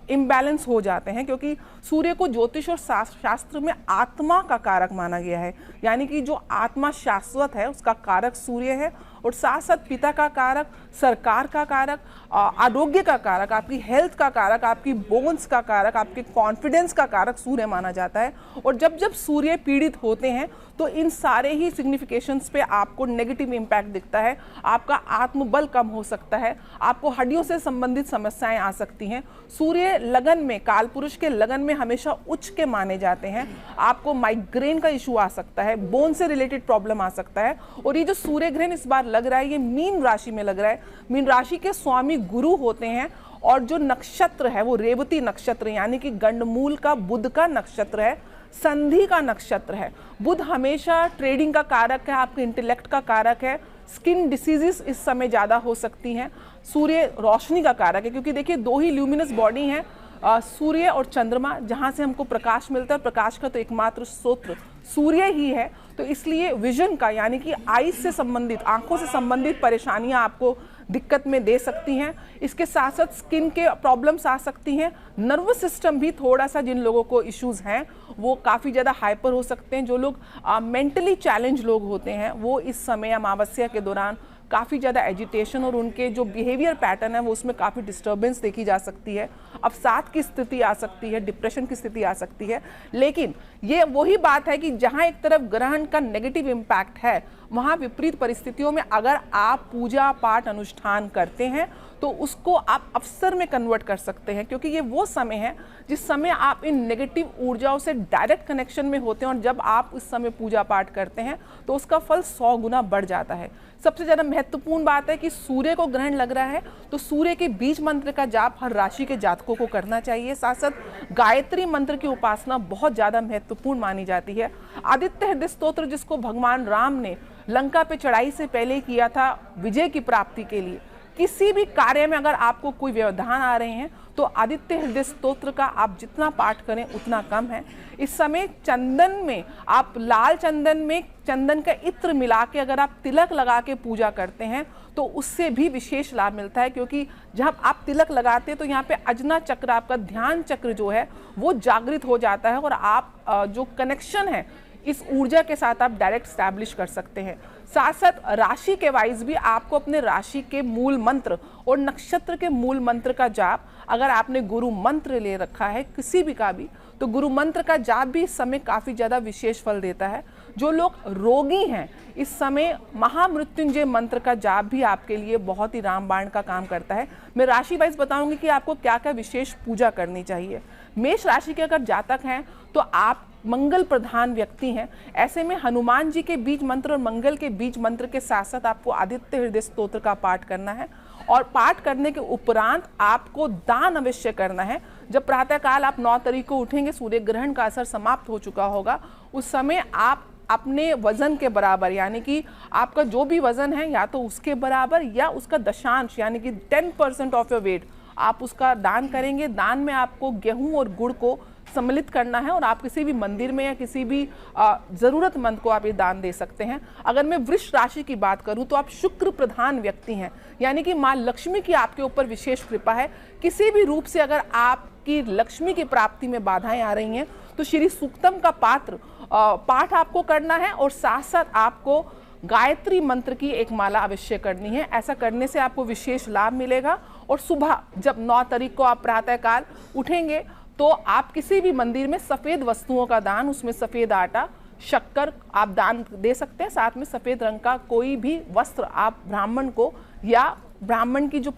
इम्बैलेंस हो जाते हैं, क्योंकि सूर्य को ज्योतिष और शास्त्र में आत्मा का कारक माना गया है। यानी कि जो आत्मा शाश्वत है उसका कारक सूर्य है, और साथ साथ पिता का कारक, सरकार का कारक, आरोग्य का कारक, आपकी हेल्थ का कारक, आपकी बोन्स का कारक, आपके कॉन्फिडेंस का कारक सूर्य माना जाता है। और जब जब सूर्य पीड़ित होते हैं तो इन सारे ही सिग्निफिकेशंस पे आपको नेगेटिव इम्पैक्ट दिखता है। आपका आत्मबल कम हो सकता है, आपको हड्डियों से संबंधित समस्याएं आ सकती हैं। सूर्य लगन में, काल पुरुष के लगन में हमेशा उच्च के माने जाते हैं। आपको माइग्रेन का इशू आ सकता है, बोन से रिलेटेड प्रॉब्लम आ सकता है। और ये जो सूर्य ग्रहण इस बार लग रहा है, ये मीन राशि में लग रहा है। मीन राशि के स्वामी गुरु होते हैं, और जो नक्षत्र है वो रेवती नक्षत्र यानी कि गंडमूल का बुध का नक्षत्र है, संधि का नक्षत्र है। बुध हमेशा ट्रेडिंग का कारक है, आपके इंटेलेक्ट का कारक है। स्किन डिसीजेस इस समय ज़्यादा हो सकती हैं। सूर्य रोशनी का कारक है, क्योंकि देखिए दो ही ल्यूमिनस बॉडी हैं, सूर्य और चंद्रमा, जहाँ से हमको प्रकाश मिलता है। प्रकाश का तो एकमात्र स्रोत सूर्य ही है, तो इसलिए विजन का यानी कि आईज से संबंधित, आंखों से संबंधित परेशानियां आपको दिक्कत में दे सकती हैं। इसके साथ साथ स्किन के प्रॉब्लम्स आ सकती हैं। नर्वस सिस्टम भी थोड़ा सा, जिन लोगों को इश्यूज हैं वो काफ़ी ज़्यादा हाइपर हो सकते हैं। जो लोग मेंटली चैलेंज लोग होते हैं वो इस समय अमावस्या के दौरान काफ़ी ज़्यादा एजिटेशन और उनके जो बिहेवियर पैटर्न है वो उसमें काफ़ी डिस्टर्बेंस देखी जा सकती है। अवसाद की स्थिति आ सकती है, डिप्रेशन की स्थिति आ सकती है। लेकिन ये वही बात है कि जहाँ एक तरफ ग्रहण का नेगेटिव इम्पैक्ट है, वहाँ विपरीत परिस्थितियों में अगर आप पूजा पाठ अनुष्ठान करते हैं तो उसको आप अवसर में कन्वर्ट कर सकते हैं, क्योंकि ये वो समय है जिस समय आप इन नेगेटिव ऊर्जाओं से डायरेक्ट कनेक्शन में होते हैं, और जब आप इस समय पूजा पाठ करते हैं तो उसका फल 100 गुना बढ़ जाता है। सबसे ज़्यादा महत्वपूर्ण बात है कि सूर्य को ग्रहण लग रहा है तो सूर्य के बीज मंत्र का जाप हर राशि के जातकों को करना चाहिए। साथ साथ गायत्री मंत्र की उपासना बहुत ज़्यादा महत्वपूर्ण मानी जाती है। आदित्य हृदय स्तोत्र, जिसको भगवान राम ने लंका पे चढ़ाई से पहले किया था विजय की प्राप्ति के लिए, किसी भी कार्य में अगर आपको कोई व्यवधान आ रहे हैं तो आदित्य हृदय स्तोत्र का आप जितना पाठ करें उतना कम है। इस समय चंदन में आप लाल चंदन में चंदन का इत्र मिला के अगर आप तिलक लगा के पूजा करते हैं तो उससे भी विशेष लाभ मिलता है, क्योंकि जब आप तिलक लगाते हैं तो यहाँ पे अजना चक्र, आपका ध्यान चक्र जो है वो जागृत हो जाता है, और आप जो कनेक्शन है इस ऊर्जा के साथ आप डायरेक्ट स्टैब्लिश कर सकते हैं। साथ साथ राशि के वाइज भी आपको अपने राशि के मूल मंत्र और नक्षत्र के मूल मंत्र का जाप, अगर आपने गुरु मंत्र ले रखा है किसी भी का भी, तो गुरु मंत्र का जाप भी इस समय काफ़ी ज़्यादा विशेष फल देता है। जो लोग रोगी हैं इस समय महामृत्युंजय मंत्र का जाप भी आपके लिए बहुत ही रामबाण का काम करता है। मैं राशि वाइज बताऊंगी कि आपको क्या क्या विशेष पूजा करनी चाहिए। मेष राशि के अगर जातक हैं तो आप मंगल प्रधान व्यक्ति हैं, ऐसे में हनुमान जी के बीज मंत्र और मंगल के बीज मंत्र के साथ साथ आपको आदित्य हृदय स्तोत्र का पाठ करना है, और पाठ करने के उपरांत आपको दान अवश्य करना है। जब प्रातःकाल आप 9 तारीख को उठेंगे, सूर्य ग्रहण का असर समाप्त हो चुका होगा, उस समय आप अपने वजन के बराबर, यानी कि आपका जो भी वजन है या तो उसके बराबर या उसका दशांश यानी कि 10% ऑफ योर वेट आप उसका दान करेंगे। दान में आपको गेहूं और गुड़ को सम्मिलित करना है, और आप किसी भी मंदिर में या किसी भी ज़रूरतमंद को आप ये दान दे सकते हैं। अगर मैं वृष राशि की बात करूं तो आप शुक्र प्रधान व्यक्ति हैं, यानी कि माँ लक्ष्मी की आपके ऊपर विशेष कृपा है। किसी भी रूप से अगर आपकी लक्ष्मी की प्राप्ति में बाधाएं आ रही हैं तो श्री सूक्तम का पाठ आपको करना है, और साथ साथ आपको गायत्री मंत्र की एक माला अवश्य करनी है। ऐसा करने से आपको विशेष लाभ मिलेगा। और सुबह जब 9 तारीख को आप प्रातःकाल उठेंगे तो आप किसी भी मंदिर में सफ़ेद वस्तुओं का दान, उसमें सफ़ेद आटा, शक्कर आप दान दे सकते हैं। साथ में सफ़ेद रंग का कोई भी वस्त्र आप ब्राह्मण को या ब्राह्मण की जो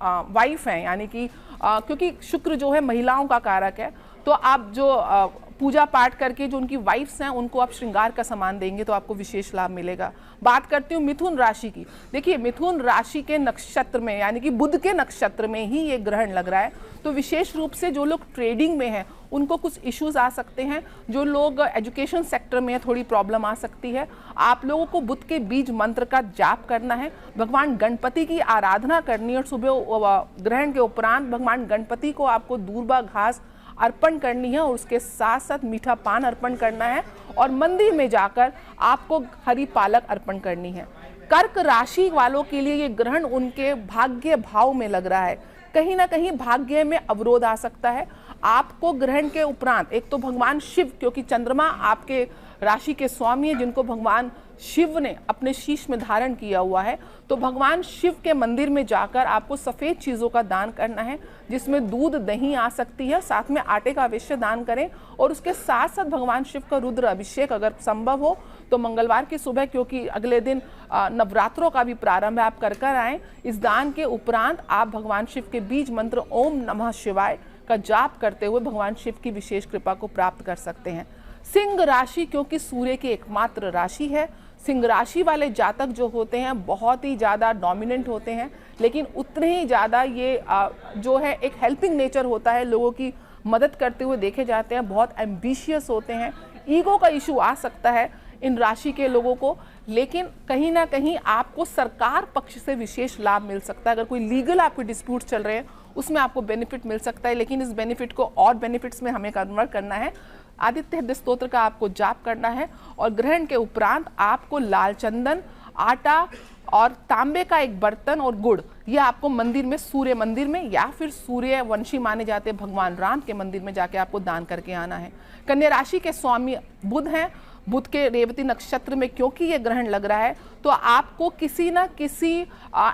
वाइफ हैं, यानी कि क्योंकि शुक्र जो है महिलाओं का कारक है, तो आप जो पूजा पाठ करके जो उनकी वाइफ्स हैं उनको आप श्रृंगार का सामान देंगे तो आपको विशेष लाभ मिलेगा। बात करती हूँ मिथुन राशि की। देखिए, मिथुन राशि के नक्षत्र में यानी कि बुध के नक्षत्र में ही ये ग्रहण लग रहा है, तो विशेष रूप से जो लोग ट्रेडिंग में हैं उनको कुछ इश्यूज आ सकते हैं। जो लोग एजुकेशन सेक्टर में थोड़ी प्रॉब्लम आ सकती है। आप लोगों को बुध के बीज मंत्र का जाप करना है, भगवान गणपति की आराधना करनी है, और सुबह ग्रहण के उपरांत भगवान गणपति को आपको दूर्वा घास अर्पण करनी है, और उसके साथ साथ मीठा पान अर्पण करना है, और मंदिर में जाकर आपको हरी पालक अर्पण करनी है। कर्क राशि वालों के लिए ये ग्रहण उनके भाग्य भाव में लग रहा है, कहीं ना कहीं भाग्य में अवरोध आ सकता है। आपको ग्रहण के उपरांत एक तो भगवान शिव, क्योंकि चंद्रमा आपके राशि के स्वामी है जिनको भगवान शिव ने अपने शीश में धारण किया हुआ है, तो भगवान शिव के मंदिर में जाकर आपको सफ़ेद चीज़ों का दान करना है, जिसमें दूध दही आ सकती है, साथ में आटे का अवश्य दान करें। और उसके साथ साथ भगवान शिव का रुद्र अभिषेक अगर संभव हो तो मंगलवार की सुबह, क्योंकि अगले दिन नवरात्रों का भी प्रारंभ है, आप कर आएँ। इस दान के उपरांत आप भगवान शिव के बीज मंत्र ओम नमः शिवाय का जाप करते हुए भगवान शिव की विशेष कृपा को प्राप्त कर सकते हैं। सिंह राशि, क्योंकि सूर्य की एकमात्र राशि है, सिंह राशि वाले जातक जो होते हैं बहुत ही ज़्यादा डोमिनेंट होते हैं, लेकिन उतने ही ज़्यादा ये जो है एक हेल्पिंग नेचर होता है, लोगों की मदद करते हुए देखे जाते हैं, बहुत एम्बिशियस होते हैं। ईगो का इशू आ सकता है इन राशि के लोगों को, लेकिन कहीं ना कहीं आपको सरकार पक्ष से विशेष लाभ मिल सकता है। अगर कोई लीगल आपके डिस्प्यूट चल रहे हैं उसमें आपको बेनिफिट मिल सकता है, लेकिन इस बेनिफिट को और बेनिफिट्स में हमें कन्वर्ट करना है। आदित्य हृदय स्तोत्र का आपको जाप करना है, और ग्रहण के उपरांत आपको लाल चंदन, आटा और तांबे का एक बर्तन और गुड़, ये आपको मंदिर में, सूर्य मंदिर में या फिर सूर्य वंशी माने जाते भगवान राम के मंदिर में जाके आपको दान करके आना है। कन्या राशि के स्वामी बुध हैं, बुध के रेवती नक्षत्र में क्योंकि ये ग्रहण लग रहा है, तो आपको किसी ना किसी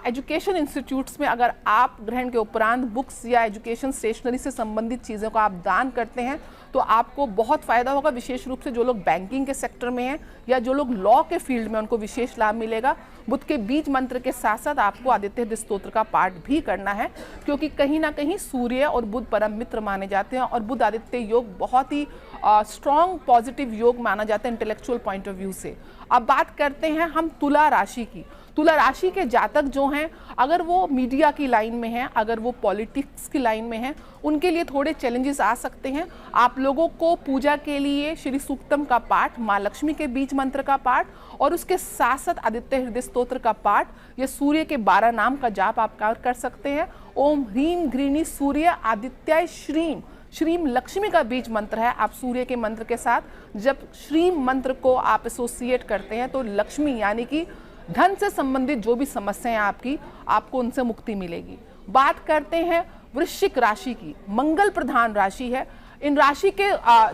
एजुकेशन इंस्टीट्यूट्स में अगर आप ग्रहण के उपरांत बुक्स या एजुकेशन स्टेशनरी से संबंधित चीज़ों को आप दान करते हैं तो आपको बहुत फ़ायदा होगा। विशेष रूप से जो लोग बैंकिंग के सेक्टर में हैं या जो लोग लॉ के फील्ड में, उनको विशेष लाभ मिलेगा। बुध के बीज मंत्र के साथ साथ आपको आदित्य हृदय स्तोत्र का पाठ भी करना है, क्योंकि कहीं ना कहीं सूर्य और बुध परम मित्र माने जाते हैं और बुध आदित्य योग बहुत ही स्ट्रॉन्ग पॉजिटिव योग माना जाता है इंटेलेक्चुअल पॉइंट ऑफ व्यू से। अब बात करते हैं हम तुला राशि की। तुला राशि के जातक जो हैं, अगर वो मीडिया की लाइन में हैं, अगर वो पॉलिटिक्स की लाइन में हैं, उनके लिए थोड़े चैलेंजेस आ सकते हैं। आप लोगों को पूजा के लिए श्री सूक्तम का पाठ, माँ लक्ष्मी के बीज मंत्र का पाठ और उसके साथ साथ आदित्य हृदय स्तोत्र का पाठ या सूर्य के 12 नाम का जाप आप कर सकते हैं। ओम ह्रीम घृणी सूर्य आदित्याय श्रीम, श्रीम लक्ष्मी का बीज मंत्र है। आप सूर्य के मंत्र के साथ जब श्रीम मंत्र को आप एसोसिएट करते हैं तो लक्ष्मी यानी कि धन से संबंधित जो भी समस्याएं आपकी, आपको उनसे मुक्ति मिलेगी। बात करते हैं वृश्चिक राशि की। मंगल प्रधान राशि है। इन राशि के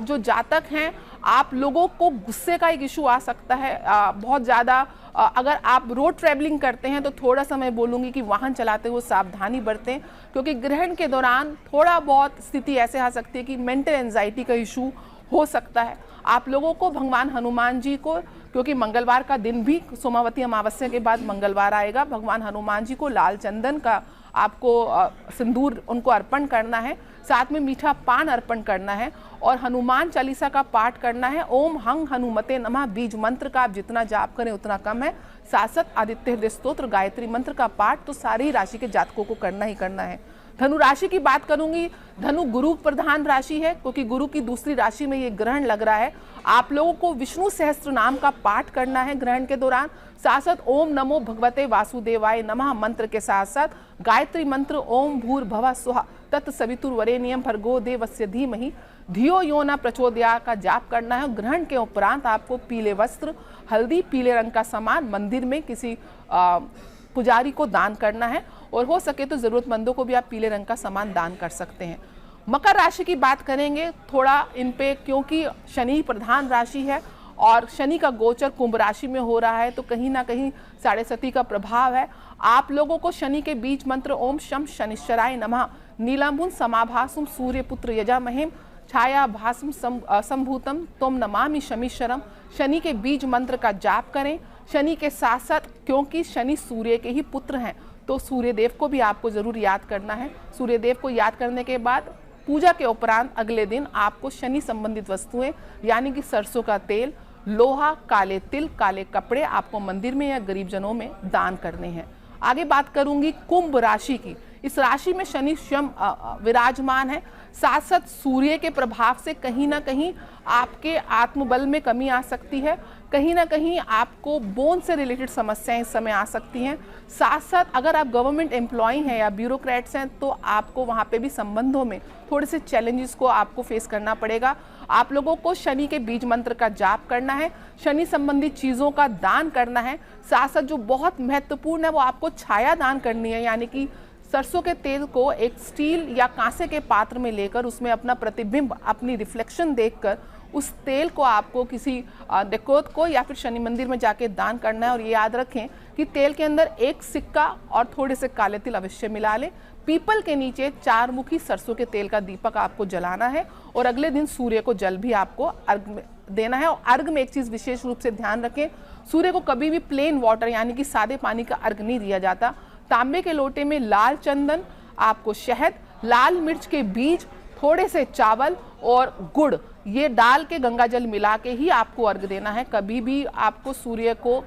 जो जातक हैं, आप लोगों को गुस्से का एक इशू आ सकता है बहुत ज़्यादा। अगर आप रोड ट्रैवलिंग करते हैं तो थोड़ा सा मैं बोलूँगी कि वाहन चलाते हुए सावधानी बरतें, क्योंकि ग्रहण के दौरान थोड़ा बहुत स्थिति ऐसे आ सकती है कि मेंटल एंजाइटी का इशू हो सकता है। आप लोगों को भगवान हनुमान जी को, क्योंकि मंगलवार का दिन भी सोमावती अमावस्या के बाद मंगलवार आएगा, भगवान हनुमान जी को लाल चंदन का आपको सिंदूर उनको अर्पण करना है, साथ में मीठा पान अर्पण करना है और हनुमान चालीसा का पाठ करना है। ओम हंग हनुमते नमः बीज मंत्र का आप जितना जाप करें उतना कम है। साथ साथ आदित्य हृदय स्तोत्र गायत्री मंत्र का पाठ तो सारी राशि के जातकों को करना ही करना है। धनु राशि की बात करूंगी। धनु गुरु प्रधान राशि है, क्योंकि गुरु की दूसरी राशि में ये ग्रहण लग रहा है। आप लोगों को विष्णु सहस्त्र नाम का पाठ करना है ग्रहण के दौरान। साथ साथ ओम नमो भगवते वासुदेवाय नमः मंत्र के साथ साथ गायत्री मंत्र ओम भूर्भुवः स्वः तत्सवितुर्वरेण्यं भर्गो देवस्य धीमहि धियो यो न प्रचोदयात् का जाप करना है। ग्रहण के उपरांत आपको पीले वस्त्र, हल्दी, पीले रंग का सामान मंदिर में किसी पुजारी को दान करना है और हो सके तो ज़रूरतमंदों को भी आप पीले रंग का सामान दान कर सकते हैं। मकर राशि की बात करेंगे थोड़ा इन पे, क्योंकि शनि प्रधान राशि है और शनि का गोचर कुंभ राशि में हो रहा है, तो कहीं ना कहीं 7.5 का प्रभाव है। आप लोगों को शनि के बीज मंत्र ओम शम शनिश्चराय नमः नीलांबुन समाभासुम सूर्यपुत्र यजामहेम छाया भासम संभूतम तुम नमामि शमीश्वरम, शनि के बीज मंत्र का जाप करें। शनि के साथ साथ, क्योंकि शनि सूर्य के ही पुत्र हैं, तो सूर्य देव को भी आपको ज़रूर याद करना है। सूर्य देव को याद करने के बाद पूजा के उपरांत अगले दिन आपको शनि संबंधित वस्तुएं यानी कि सरसों का तेल, लोहा, काले तिल, काले कपड़े आपको मंदिर में या गरीब जनों में दान करने हैं। आगे बात करूंगी कुंभ राशि की। इस राशि में शनि स्वयं विराजमान है। साथ साथ सूर्य के प्रभाव से कहीं ना कहीं आपके आत्मबल में कमी आ सकती है, कहीं ना कहीं आपको बोन से रिलेटेड समस्याएं इस समय आ सकती हैं। साथ साथ अगर आप गवर्नमेंट एम्प्लॉय हैं या ब्यूरोक्रेट्स हैं तो आपको वहाँ पे भी संबंधों में थोड़े से चैलेंजेस को आपको फेस करना पड़ेगा। आप लोगों को शनि के बीज मंत्र का जाप करना है, शनि संबंधित चीज़ों का दान करना है। साथ साथ जो बहुत महत्वपूर्ण है वो आपको छाया दान करनी है, यानी कि सरसों के तेल को एक स्टील या कांसे के पात्र में लेकर उसमें अपना प्रतिबिंब, अपनी रिफ्लेक्शन देखकर उस तेल को आपको किसी डेकोत को या फिर शनि मंदिर में जाके दान करना है। और ये याद रखें कि तेल के अंदर एक सिक्का और थोड़े से काले तिल अवश्य मिला लें। पीपल के नीचे 4 मुखी सरसों के तेल का दीपक आपको जलाना है और अगले दिन सूर्य को जल भी आपको अर्घ देना है। और अर्घ में एक चीज़ विशेष रूप से ध्यान रखें, सूर्य को कभी भी प्लेन वाटर यानी कि सादे पानी का अर्घ नहीं दिया जाता। तांबे के लोटे में लाल चंदन, आपको शहद, लाल मिर्च के बीज, थोड़े से चावल और गुड़ ये डाल के गंगा जल मिला के ही आपको अर्घ देना है। कभी भी आपको सूर्य को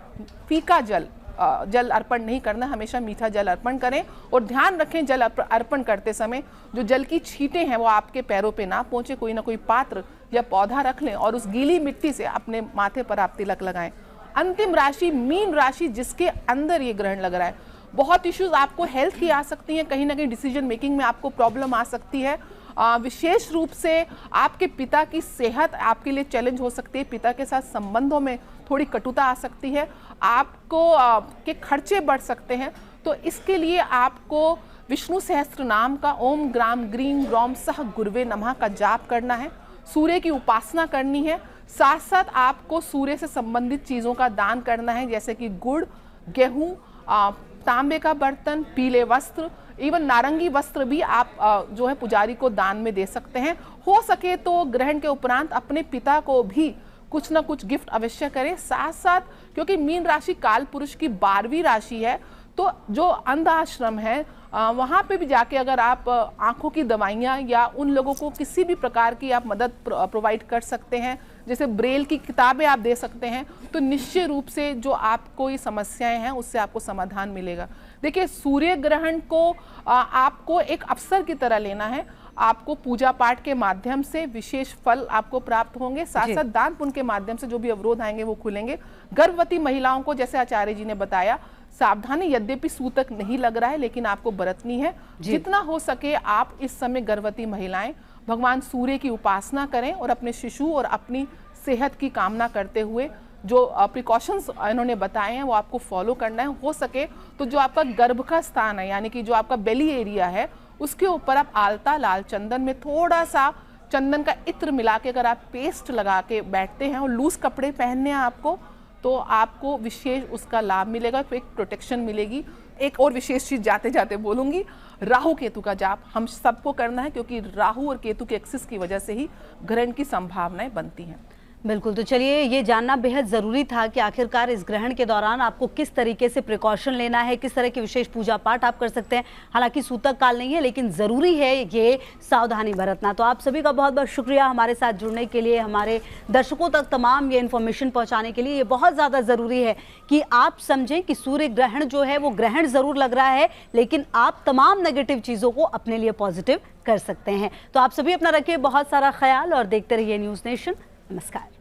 फीका जल अर्पण नहीं करना, हमेशा मीठा जल अर्पण करें। और ध्यान रखें जल अर्पण करते समय जो जल की छींटें हैं वो आपके पैरों पे ना पहुंचे। कोई ना कोई पात्र या पौधा रख लें और उस गीली मिट्टी से अपने माथे पर आप तिलक लगाएं। अंतिम राशि मीन राशि, जिसके अंदर ये ग्रहण लग रहा है। बहुत इश्यूज आपको हेल्थ की आ सकती हैं, कहीं ना कहीं डिसीजन मेकिंग में आपको प्रॉब्लम आ सकती है। विशेष रूप से आपके पिता की सेहत आपके लिए चैलेंज हो सकती है, पिता के साथ संबंधों में थोड़ी कटुता आ सकती है, आपको के खर्चे बढ़ सकते हैं। तो इसके लिए आपको विष्णु सहस्त्र नाम का ओम ग्राम ग्रीम ग्रौम सह गुरुवे नमः का जाप करना है, सूर्य की उपासना करनी है। साथ साथ आपको सूर्य से संबंधित चीज़ों का दान करना है, जैसे कि गुड़, गेहूं, तांबे का बर्तन, पीले वस्त्र, इवन नारंगी वस्त्र भी आप जो है पुजारी को दान में दे सकते हैं। हो सके तो ग्रहण के उपरांत अपने पिता को भी कुछ ना कुछ गिफ्ट अवश्य करें। साथ साथ क्योंकि मीन राशि काल पुरुष की 12वीं राशि है, तो जो अंध आश्रम है वहाँ पे भी जाके अगर आप आंखों की दवाइयाँ या उन लोगों को किसी भी प्रकार की आप मदद प्रोवाइड कर सकते हैं, जैसे ब्रेल की किताबें आप दे सकते हैं, तो निश्चित रूप से जो आपको ये समस्याएं हैं उससे आपको समाधान मिलेगा। देखिए, सूर्य ग्रहण को आपको एक अवसर की तरह लेना है। आपको पूजा पाठ के माध्यम से विशेष फल आपको प्राप्त होंगे, साथ साथ दान पुण्य के माध्यम से जो भी अवरोध आएंगे वो खुलेंगे। गर्भवती महिलाओं को, जैसे आचार्य जी ने बताया, सावधानी यद्यपि सूतक नहीं लग रहा है लेकिन आपको बरतनी है। जितना हो सके आप इस समय गर्भवती महिलाएं भगवान सूर्य की उपासना करें और अपने शिशु और अपनी सेहत की कामना करते हुए जो प्रिकॉशंस इन्होंने बताए हैं वो आपको फॉलो करना है। हो सके तो जो आपका गर्भ का स्थान है, यानी कि जो आपका बेली एरिया है, उसके ऊपर आप आलता लाल चंदन में थोड़ा सा चंदन का इत्र मिला के अगर आप पेस्ट लगा के बैठते हैं और लूज कपड़े पहनने हैं आपको, तो आपको विशेष उसका लाभ मिलेगा, तो एक प्रोटेक्शन मिलेगी। एक और विशेष चीज़ जाते जाते बोलूँगी, राहु केतु का जाप हम सबको करना है, क्योंकि राहु और केतु के एक्सिस की वजह से ही ग्रहण की संभावनाएं बनती हैं। बिल्कुल, तो चलिए, ये जानना बेहद ज़रूरी था कि आखिरकार इस ग्रहण के दौरान आपको किस तरीके से प्रिकॉशन लेना है, किस तरह की विशेष पूजा पाठ आप कर सकते हैं। हालांकि सूतक काल नहीं है, लेकिन ज़रूरी है ये सावधानी बरतना। तो आप सभी का बहुत बहुत शुक्रिया हमारे साथ जुड़ने के लिए, हमारे दर्शकों तक तमाम ये इन्फॉर्मेशन पहुँचाने के लिए। ये बहुत ज़्यादा ज़रूरी है कि आप समझें कि सूर्य ग्रहण जो है वो ग्रहण ज़रूर लग रहा है, लेकिन आप तमाम नेगेटिव चीज़ों को अपने लिए पॉजिटिव कर सकते हैं। तो आप सभी अपना रखिए बहुत सारा ख्याल और देखते रहिए न्यूज़ नेशन। नमस्कार।